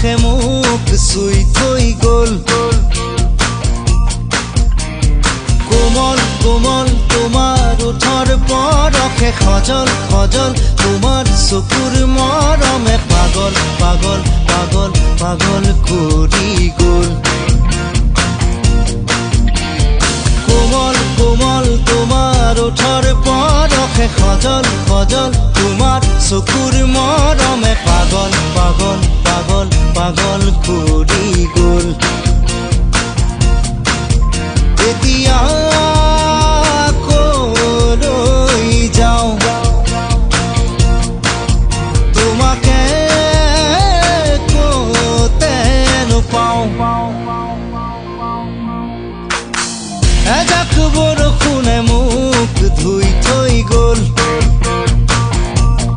বৰষে মোক চুই থৈ গ'ল। কোমল কোমল তোমাৰ ওঠৰ বৰষে খজল খজল তোমাৰ চকুৰ মৰমে পাগল পাগল পাগল পাগল কৰি গ'ল। কোমল কোমল তোমাৰ ওঠৰ বৰষে খজল খজল তোমাৰ চকুৰ মৰমে পাগল পাগল পাগল পাগল কৰি গ'ল। এতিয়া কলৈ যাওঁ তোমাকে কতে নোপাওঁ। এজাক বৰষুণে মোক ধুই থৈ গ'ল।